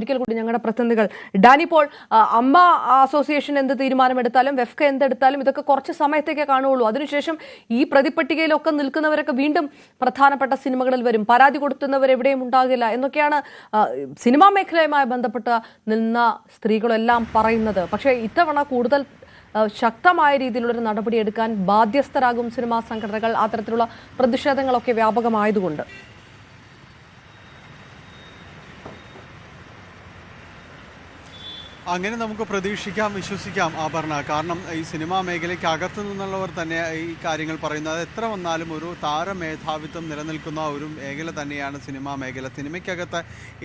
ഒരിക്കൽ കൂടി ഞങ്ങളുടെ പ്രതിനിധികൾ ഡാനി പോൾ, അമ്മ അസോസിയേഷൻ എന്ത് തീരുമാനമെടുത്താലും വെഫ്ക എന്തെടുത്താലും ഇതൊക്കെ കുറച്ച് സമയത്തേക്കേ കാണുകയുള്ളൂ. അതിനുശേഷം ഈ പ്രതിപട്ടികയിലൊക്കെ നിൽക്കുന്നവരൊക്കെ വീണ്ടും പ്രധാനപ്പെട്ട സിനിമകളിൽ വരും, പരാതി കൊടുക്കുന്നവർ എവിടെയും ഉണ്ടാകില്ല എന്നൊക്കെയാണ് സിനിമാ മേഖലയുമായി ബന്ധപ്പെട്ട് നിന്ന സ്ത്രീകളെല്ലാം പറയുന്നത്. പക്ഷേ ഇത്തവണ കൂടുതൽ ശക്തമായ രീതിയിലുള്ളൊരു നടപടിയെടുക്കാൻ ബാധ്യസ്ഥരാകും സിനിമാ സംഘടനകൾ, അത്തരത്തിലുള്ള പ്രതിഷേധങ്ങളൊക്കെ വ്യാപകമായതുകൊണ്ട്. അങ്ങനെ നമുക്ക് പ്രതീക്ഷിക്കാം, വിശ്വസിക്കാം ആഭരണ. കാരണം ഈ സിനിമാ മേഖലയ്ക്ക് അകത്തു നിന്നുള്ളവർ തന്നെ ഈ കാര്യങ്ങൾ പറയുന്നത്. എത്ര വന്നാലും ഒരു താരമേധാവിത്വം നിലനിൽക്കുന്ന ഒരു മേഖല തന്നെയാണ് സിനിമാ മേഖല. സിനിമയ്ക്കകത്ത്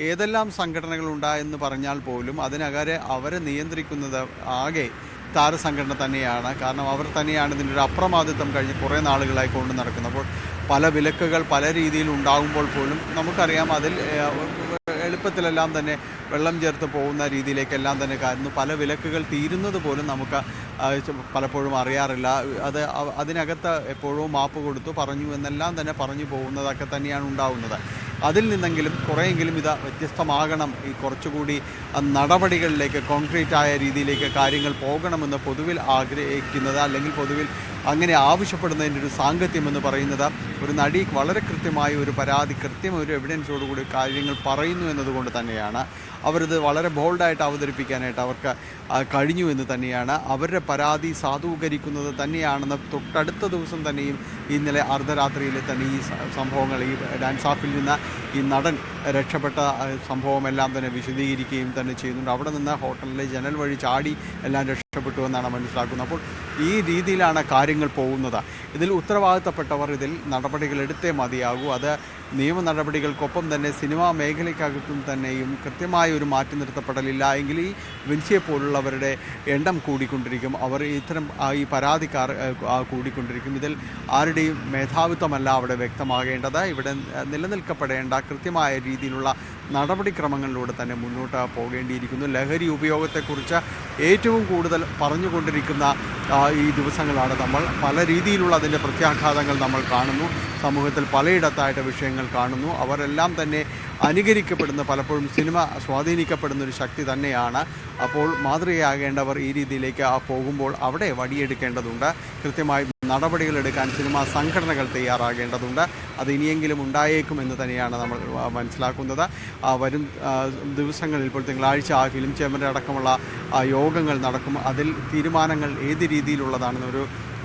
ഏതെല്ലാം സംഘടനകളുണ്ടായെന്ന് പറഞ്ഞാൽ പോലും അതിനകരെ അവരെ നിയന്ത്രിക്കുന്നത് ആകെ താരസംഘടന തന്നെയാണ്. കാരണം അവർ തന്നെയാണ് ഇതിൻ്റെ ഒരു അപ്രമാദിത്വം കഴിഞ്ഞ് കുറേ നാളുകളായി കൊണ്ട് നടക്കുന്നത്. അപ്പോൾ പല വിലക്കുകൾ പല രീതിയിൽ ഉണ്ടാകുമ്പോൾ പോലും നമുക്കറിയാം അതിൽ എളുപ്പത്തിലെല്ലാം തന്നെ വെള്ളം ചേർത്ത് പോകുന്ന രീതിയിലേക്കെല്ലാം തന്നെ കാര്യന്നു. പല വിലക്കുകൾ തീരുന്നത് പോലും നമുക്ക് പലപ്പോഴും അറിയാറില്ല. അതിനകത്ത് എപ്പോഴും മാപ്പ് കൊടുത്തു പറഞ്ഞു എന്നെല്ലാം തന്നെ പറഞ്ഞു പോകുന്നതൊക്കെ തന്നെയാണ് ഉണ്ടാവുന്നത്. അതിൽ നിന്നെങ്കിലും കുറേയെങ്കിലും ഇത് വ്യത്യസ്തമാകണം, ഈ കുറച്ചുകൂടി നടപടികളിലേക്ക് കോൺക്രീറ്റ് ആയ രീതിയിലേക്ക് കാര്യങ്ങൾ പോകണമെന്ന് പൊതുവിൽ ആഗ്രഹിക്കുന്നത്, അല്ലെങ്കിൽ പൊതുവിൽ അങ്ങനെ ആവശ്യപ്പെടുന്നതിൻ്റെ ഒരു സാങ്കത്യം എന്ന് പറയുന്നത് ഒരു നടി വളരെ കൃത്യമായി ഒരു പരാതി ഒരു എവിഡൻസോടുകൂടി കാര്യങ്ങൾ പറയുന്നു എന്നതുകൊണ്ട് തന്നെയാണ്. അവരിത് വളരെ ബോൾഡായിട്ട് അവതരിപ്പിക്കാനായിട്ട് അവർക്ക് കഴിഞ്ഞു എന്ന് തന്നെയാണ്. അവരുടെ പരാതി സാധൂകരിക്കുന്നത് തന്നെയാണെന്ന് തൊട്ടടുത്ത ദിവസം തന്നെയും ഇന്നലെ അർദ്ധരാത്രിയിൽ തന്നെ ഈ സംഭവങ്ങൾ, ഈ ഡാൻസ് ഓഫിൽ നിന്ന് ഈ നടൻ രക്ഷപ്പെട്ട സംഭവമെല്ലാം തന്നെ വിശദീകരിക്കുകയും തന്നെ ചെയ്യുന്നുണ്ട്. അവിടെ നിന്ന് ഹോട്ടലിലെ ജനൽ വഴി ചാടി എല്ലാം രക്ഷപ്പെട്ടു എന്നാണ് മനസ്സിലാക്കുന്നത്. അപ്പോൾ ഈ രീതിയിലാണ് കാര്യങ്ങൾ പോകുന്നത്. ഇതിൽ ഉത്തരവാദിത്തപ്പെട്ടവർ ഇതിൽ നടപടികൾ എടുത്തേ മതിയാകൂ. അത് നിയമ നടപടികൾക്കൊപ്പം തന്നെ സിനിമാ മേഖലയ്ക്കകത്തും തന്നെയും കൃത്യമായ ഒരു മാറ്റി നിർത്തപ്പെടലില്ല എങ്കിൽ ഈ വിൻസിയെ പോലുള്ളവരുടെ എണ്ണം കൂടിക്കൊണ്ടിരിക്കും. അവർ ഇത്തരം ഈ പരാതിക്കാർ കൂടിക്കൊണ്ടിരിക്കും. ഇതിൽ ആരുടെയും മേധാവിത്വമല്ല അവിടെ വ്യക്തമാകേണ്ടത്. ഇവിടെ നിലനിൽക്കപ്പെടേണ്ട കൃത്യമായ രീതിയിലുള്ള നടപടിക്രമങ്ങളിലൂടെ തന്നെ മുന്നോട്ട് പോകേണ്ടിയിരിക്കുന്നു. ലഹരി ഉപയോഗത്തെക്കുറിച്ച് ഏറ്റവും കൂടുതൽ പറഞ്ഞുകൊണ്ടിരിക്കുന്ന ഈ ദിവസങ്ങളാണ് നമ്മൾ. പല രീതിയിലുള്ള അതിൻ്റെ പ്രത്യാഘാതങ്ങൾ നമ്മൾ കാണുന്നു. സമൂഹത്തിൽ പലയിടത്തായിട്ട് വിഷയങ്ങൾ കാണുന്നു. അവരെല്ലാം തന്നെ അനുകരിക്കപ്പെടുന്ന, പലപ്പോഴും സിനിമ സ്വാധീനിക്കപ്പെടുന്ന ഒരു ശക്തി തന്നെയാണ്. അപ്പോൾ മാതൃകയാകേണ്ടവർ ഈ രീതിയിലേക്ക് പോകുമ്പോൾ അവിടെ വടിയെടുക്കേണ്ടതുണ്ട്. കൃത്യമായി നടപടികളെടുക്കാൻ സിനിമാ സംഘടനകൾ തയ്യാറാകേണ്ടതുണ്ട്. അത് ഇനിയെങ്കിലും ഉണ്ടായേക്കുമെന്ന് തന്നെയാണ് നമ്മൾ മനസ്സിലാക്കുന്നത്. വരും ദിവസങ്ങളിൽ ഇപ്പോൾ തിങ്കളാഴ്ച ഫിലിം ചേംബർ അടക്കമുള്ള യോഗങ്ങൾ നടക്കും. അതിൽ തീരുമാനങ്ങൾ ഏത് രീതിയിലുള്ളതാണെന്നൊരു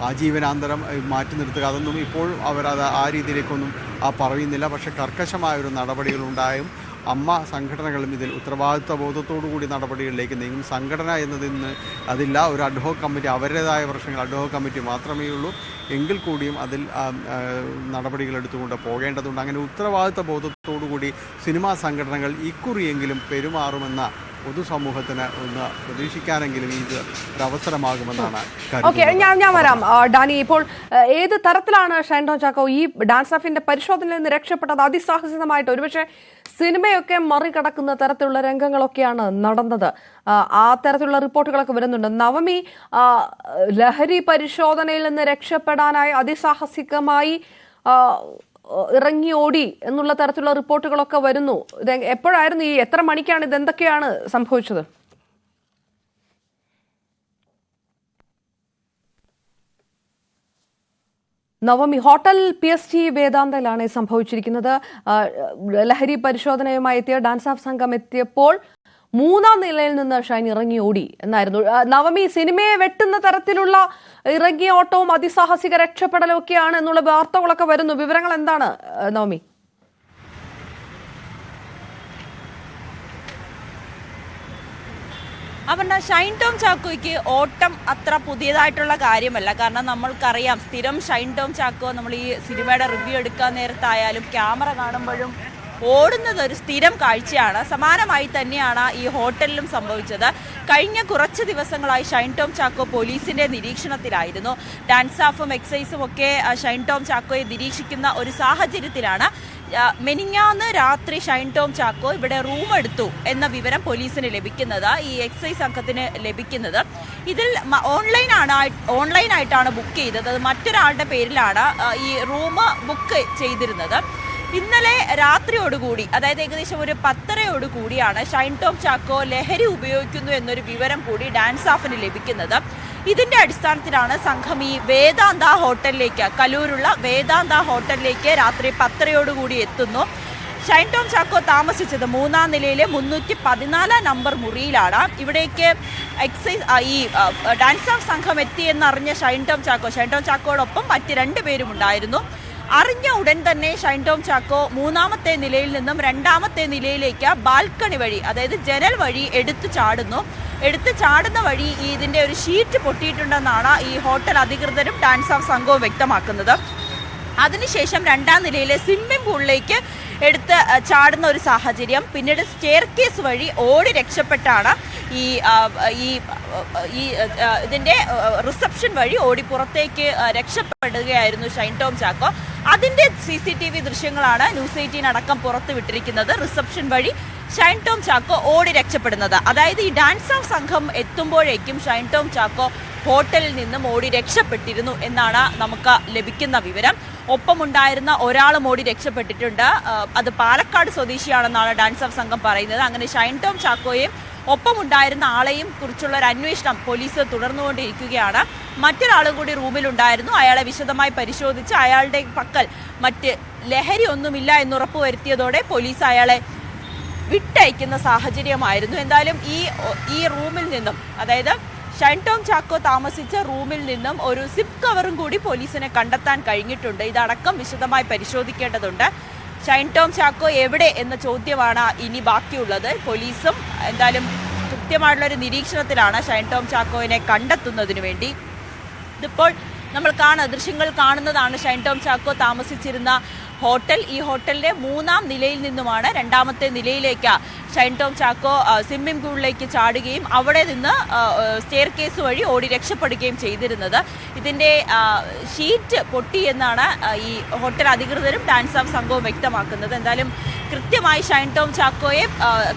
ആജീവനാന്തരം മാറ്റി നിർത്തുക, അതൊന്നും ഇപ്പോഴും അവരത് ആ രീതിയിലേക്കൊന്നും പറയുന്നില്ല. പക്ഷേ കർക്കശമായൊരു നടപടികളുണ്ടായും അമ്മ സംഘടനകളും ഇതിൽ ഉത്തരവാദിത്വ ബോധത്തോടുകൂടി നടപടികളിലേക്ക് നീങ്ങും. സംഘടന എന്നതിന് അതില്ല. ഒരു അഡ്ഹോക് കമ്മിറ്റി, അവരുടേതായ പ്രശ്നങ്ങൾ അഡ്ഹോക് കമ്മിറ്റി മാത്രമേ ഉള്ളൂ. എങ്കിൽ കൂടിയും അതിൽ നടപടികൾ എടുത്തുകൊണ്ട് പോകേണ്ടതുണ്ട്. അങ്ങനെ ഉത്തരവാദിത്വ ബോധത്തോടുകൂടി സിനിമാ സംഘടനകൾ ഇക്കുറിയെങ്കിലും പെരുമാറുമെന്ന പൊതുസമൂഹത്തിന് ഒന്ന് പ്രതീക്ഷിക്കാനെങ്കിലും ഇത് ഒരവസരമാകുമെന്നാണ്. ഞാൻ വരാം ഡാനി. ഇപ്പോൾ ഏത് തരത്തിലാണ് ഷൈൻ ടോം ചാക്കോ ഈ ഡാൻസ് ഓഫിന്റെ പരിശോധനയിൽ നിന്ന് രക്ഷപ്പെട്ടത്? അതിസാഹസികമായിട്ട് ഒരുപക്ഷെ സിനിമയൊക്കെ മറികടക്കുന്ന തരത്തിലുള്ള രംഗങ്ങളൊക്കെയാണ് നടന്നത്. ആ തരത്തിലുള്ള റിപ്പോർട്ടുകളൊക്കെ വരുന്നുണ്ട്. നവമി ലഹരി പരിശോധനയിൽ നിന്ന് രക്ഷപ്പെടാനായി അതിസാഹസികമായി ഇറങ്ങി ഓടി എന്നുള്ള തരത്തിലുള്ള റിപ്പോർട്ടുകളൊക്കെ വരുന്നു. ഇത് എപ്പോഴായിരുന്നു, ഈ എത്ര മണിക്കാണ്, ഇത് എന്തൊക്കെയാണ് സംഭവിച്ചത്? നവമി, ഹോട്ടൽ PSG വേദാന്തയിലാണ് സംഭവിച്ചിരിക്കുന്നത്. ലഹരി പരിശോധനയുമായി എത്തിയ ഡാൻസ് ഓഫ് സംഘം എത്തിയപ്പോൾ 3-ാം നിലയിൽ നിന്ന് ഷൈൻ ഇറങ്ങി ഓടി എന്നായിരുന്നു. നവമി, സിനിമയെ വെട്ടുന്ന തരത്തിലുള്ള ഇറങ്ങിയ ഓട്ടവും അതിസാഹസിക രക്ഷപ്പെടലും ഒക്കെയാണ് എന്നുള്ള വാർത്തകളൊക്കെ വരുന്നു. വിവരങ്ങൾ എന്താണ് നവമി? അവരുടെ ഷൈൻ ടോം ചാക്കോയ്ക്ക് ഓട്ടം അത്ര പുതിയതായിട്ടുള്ള കാര്യമല്ല. കാരണം നമ്മൾക്കറിയാം, സ്ഥിരം ഷൈൻ ടോം ചാക്കോ നമ്മൾ ഈ സിനിമയുടെ റിവ്യൂ എടുക്കാൻ നേരത്തായാലും ക്യാമറ കാണുമ്പോഴും ഓടുന്നത് ഒരു സ്ഥിരം കാഴ്ചയാണ്. സമാനമായി തന്നെയാണ് ഈ ഹോട്ടലിലും സംഭവിച്ചത്. കഴിഞ്ഞ കുറച്ച് ദിവസങ്ങളായി ഷൈൻ ടോം ചാക്കോ പോലീസിന്റെ നിരീക്ഷണത്തിലായിരുന്നു. ഡാൻസ് ഓഫും എക്സൈസും ഒക്കെ ഷൈൻ ടോം ചാക്കോയെ നിരീക്ഷിക്കുന്ന ഒരു സാഹചര്യത്തിലാണ് മെനിഞ്ഞാന്ന് രാത്രി ഷൈൻ ടോം ചാക്കോ ഇവിടെ റൂം എടുത്തു എന്ന വിവരം പോലീസിന് ലഭിക്കുന്നത്, ഈ എക്സൈസ് സംഘത്തിന് ലഭിക്കുന്നത്. ഇതിൽ ഓൺലൈനായിട്ടാണ് ബുക്ക് ചെയ്തത്. അത് മറ്റൊരാളുടെ പേരിലാണ് ഈ റൂം ബുക്ക് ചെയ്തിരുന്നത്. ഇന്നലെ രാത്രിയോടുകൂടി, അതായത് ഏകദേശം ഒരു 10:30 ഷൈൻ ടോം ചാക്കോ ലഹരി ഉപയോഗിക്കുന്നു എന്നൊരു വിവരം കൂടി ഡാൻസ് ഓഫിന് ലഭിക്കുന്നത്. ഇതിന്റെ അടിസ്ഥാനത്തിലാണ് സംഘം ഈ വേദാന്ത ഹോട്ടലിലേക്ക്, കലൂരുള്ള വേദാന്ത ഹോട്ടലിലേക്ക് രാത്രി 10:30 എത്തുന്നു. ഷൈൻ ടോം ചാക്കോ താമസിച്ചത് 3-ാം നിലയിലെ 314 നമ്പർ മുറിയിലാണ്. ഇവിടേക്ക് ഈ ഡാൻസ് ഓഫ് സംഘം എത്തിയെന്നറിഞ്ഞ ഷൈൻ ടോം ചാക്കോയോടൊപ്പം മറ്റ് 2 പേരും ഉണ്ടായിരുന്നു. അറിഞ്ഞ ഉടൻ തന്നെ ഷൈൻ ടോം ചാക്കോ 3-ാമത്തെ നിലയിൽ നിന്നും 2-ാമത്തെ നിലയിലേക്ക് ബാൽക്കണി വഴി, അതായത് ജനൽ വഴി എടുത്തു ചാടുന്ന വഴി ഇതിന്റെ ഒരു ഷീറ്റ് പൊട്ടിയിട്ടുണ്ടെന്നാണ് ഈ ഹോട്ടൽ അധികൃതരും ഡാൻസ് ഓഫ് സംഘവും വ്യക്തമാക്കുന്നത്. അതിനുശേഷം 2-ാം നിലയിലെ സ്വിമ്മിംഗ് പൂളിലേക്ക് എടുത്ത് ചാടുന്ന ഒരു സാഹചര്യം. പിന്നീട് സ്റ്റെയർ കേസ് വഴി ഓടി രക്ഷപ്പെട്ടാണ് ഇതിന്റെ റിസപ്ഷൻ വഴി ഓടി പുറത്തേക്ക് രക്ഷപ്പെടുകയായിരുന്നു ഷൈൻ ടോം ചാക്കോ. അതിന്റെ CCTV ദൃശ്യങ്ങളാണ് ന്യൂസ് 18 അടക്കം പുറത്തു വിട്ടിരിക്കുന്നത്. റിസപ്ഷൻ വഴി ഷൈൻ ടോം ചാക്കോ ഓടി രക്ഷപ്പെടുന്നത്, അതായത് ഈ ഡാൻസ് ഓഫ് സംഘം എത്തുമ്പോഴേക്കും ഷൈൻ ടോം ചാക്കോ ഹോട്ടലിൽ നിന്നും ഓടി രക്ഷപ്പെട്ടിരുന്നു എന്നാണ് നമുക്ക് ലഭിക്കുന്ന വിവരം. ഒപ്പമുണ്ടായിരുന്ന ഒരാളും ഓടി രക്ഷപ്പെട്ടിട്ടുണ്ട്. അത് പാലക്കാട് സ്വദേശിയാണെന്നാണ് ഡാൻസ് ഓഫ് സംഘം പറയുന്നത്. അങ്ങനെ ഷൈൻ ടോം ചാക്കോയെയും ഒപ്പമുണ്ടായിരുന്ന ആളെയും കുറിച്ചുള്ള ഒരു അന്വേഷണം പോലീസ് തുടർന്നുകൊണ്ടിരിക്കുകയാണ്. മറ്റൊരാളും കൂടി റൂമിലുണ്ടായിരുന്നു. അയാളെ വിശദമായി പരിശോധിച്ച് അയാളുടെ പക്കൽ മറ്റ് ലഹരി ഒന്നുമില്ല എന്ന് ഉറപ്പുവരുത്തിയതോടെ പോലീസ് അയാളെ വിട്ടയക്കുന്ന സാഹചര്യമായിരുന്നു. എന്തായാലും ഈ റൂമിൽ നിന്നും, അതായത് ഷൈൻ ടോം ചാക്കോ താമസിച്ച റൂമിൽ നിന്നും ഒരു സിപ്പ് കവറും കൂടി പോലീസിനെ കണ്ടെത്താൻ കഴിഞ്ഞിട്ടുണ്ട്. ഇതടക്കം വിശദമായി പരിശോധിക്കേണ്ടതുണ്ട്. ഷൈൻ ടോം ചാക്കോ എവിടെ എന്ന ചോദ്യമാണ് ഇനി ബാക്കിയുള്ളത്. പോലീസും എന്തായാലും കൃത്യമായിട്ടുള്ളൊരു നിരീക്ഷണത്തിലാണ് ഷൈൻ ടോം ചാക്കോയെ കണ്ടെത്തുന്നതിന് വേണ്ടി. ഇതിപ്പോൾ നമ്മൾ ദൃശ്യങ്ങൾ കാണുന്നതാണ് ഷൈൻ ടോം ചാക്കോ താമസിച്ചിരുന്ന ഹോട്ടൽ. ഈ ഹോട്ടലിന്റെ 3-ാം നിലയിൽ നിന്നുമാണ് 2-ാമത്തെ നിലയിലേക്ക് ഷൈൻ ടോം ചാക്കോ സ്വിമ്മിംഗ് പൂളിലേക്ക് ചാടുകയും അവിടെ നിന്ന് സ്റ്റെയർ കേസ് വഴി ഓടി രക്ഷപ്പെടുകയും ചെയ്തിരുന്നത്. ഇതിന്റെ ഷീറ്റ് പൊട്ടി എന്നാണ് ഈ ഹോട്ടൽ അധികൃതരും ഡാൻസ് ഓഫ് സംഘവും വ്യക്തമാക്കുന്നത്. എന്തായാലും കൃത്യമായി ഷൈൻ ടോം ചാക്കോയെ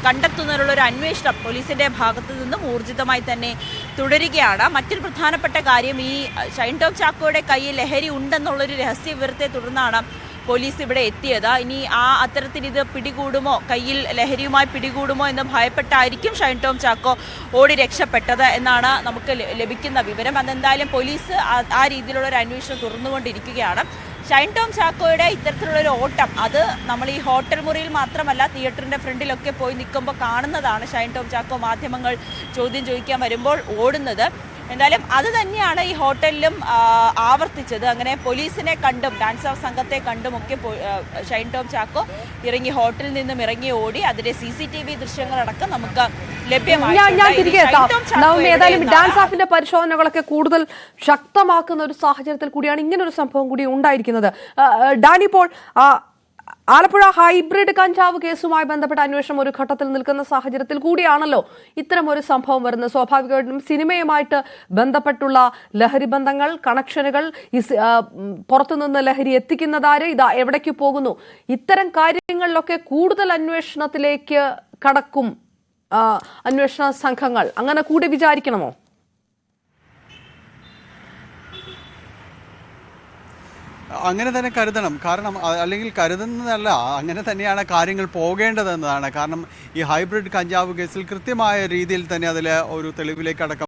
കണ്ടെത്തുന്നതിനുള്ള ഒരു അന്വേഷണം പോലീസിന്റെ ഭാഗത്തു നിന്നും ഊർജിതമായി തന്നെ തുടരുകയാണ്. മറ്റൊരു പ്രധാനപ്പെട്ട കാര്യം, ഈ ഷൈൻ ടോം ചാക്കോയുടെ കയ്യിൽ ലഹരി ഉണ്ടെന്നുള്ളൊരു രഹസ്യ വിവരത്തെ തുടർന്നാണ് പോലീസ് ഇവിടെ എത്തിയത്. ഇനി അത്തരത്തിൽ ഇത് പിടികൂടുമോ, കയ്യിൽ ലഹരിയുമായി പിടികൂടുമോ എന്ന് ഭയപ്പെട്ടായിരിക്കും ഷൈൻ ടോം ചാക്കോ ഓടി രക്ഷപ്പെട്ടത് എന്നാണ് നമുക്ക് ലഭിക്കുന്ന വിവരം. അതെന്തായാലും പോലീസ് ആ രീതിയിലുള്ള ഒരു അന്വേഷണം തുറന്നുകൊണ്ടിരിക്കുകയാണ്. ഷൈൻ ടോം ചാക്കോയുടെ ഇത്തരത്തിലുള്ളൊരു ഓട്ടം, അത് നമ്മൾ ഈ ഹോട്ടൽ മുറിയിൽ മാത്രമല്ല തിയേറ്ററിന്റെ ഫ്രണ്ടിലൊക്കെ പോയി നിൽക്കുമ്പോൾ കാണുന്നതാണ്. ഷൈൻ ടോം ചാക്കോ മാധ്യമങ്ങൾ ചോദ്യം ചോദിക്കാൻ വരുമ്പോൾ ഓടുന്നത്. എന്തായാലും അത് തന്നെയാണ് ഈ ഹോട്ടലിലും ആവർത്തിച്ചത്. അങ്ങനെ പോലീസിനെ കണ്ടും ഡാൻസ് ഓഫ് സംഘത്തെ കണ്ടുമൊക്കെ ഷൈൻ ടോം ചാക്കോ ഹോട്ടലിൽ നിന്നും ഇറങ്ങി ഓടി. അതിന്റെ CCTV ദൃശ്യങ്ങളടക്കം നമുക്ക് ഏതായാലും ഡാൻസ് ഓഫിന്റെ പരിശോധനകളൊക്കെ കൂടുതൽ ശക്തമാക്കുന്ന ഒരു സാഹചര്യത്തിൽ കൂടിയാണ് ഇങ്ങനൊരു സംഭവം കൂടി ഉണ്ടായിരിക്കുന്നത്. ഡാനി, ഇപ്പോൾ ആലപ്പുഴ ഹൈബ്രിഡ് കഞ്ചാവ് കേസുമായി ബന്ധപ്പെട്ട അന്വേഷണം ഒരു ഘട്ടത്തിൽ നിൽക്കുന്ന സാഹചര്യത്തിൽ കൂടിയാണല്ലോ ഇത്തരം ഒരു സംഭവം വരുന്നത്. സ്വാഭാവികമായിട്ടും സിനിമയുമായിട്ട് ബന്ധപ്പെട്ടുള്ള ലഹരി ബന്ധങ്ങൾ, കണക്ഷനുകൾ, പുറത്തുനിന്ന് ലഹരി എത്തിക്കുന്നതാര്, ഇതാ എവിടേക്ക് പോകുന്നു, ഇത്തരം കാര്യങ്ങളിലൊക്കെ കൂടുതൽ അന്വേഷണത്തിലേക്ക് കടക്കും അന്വേഷണ സംഘങ്ങൾ. അങ്ങനെ കൂടി വിചാരിക്കണമോ? അങ്ങനെ തന്നെ കരുതണം. കാരണം അല്ലെങ്കിൽ കരുതുന്നതല്ല, അങ്ങനെ തന്നെയാണ് കാര്യങ്ങൾ പോകേണ്ടതെന്നതാണ്. കാരണം ഈ ഹൈബ്രിഡ് കഞ്ചാവ് കേസിൽ കൃത്യമായ രീതിയിൽ തന്നെ അതിൽ ഒരു തെളിവിലേക്ക് അടക്കം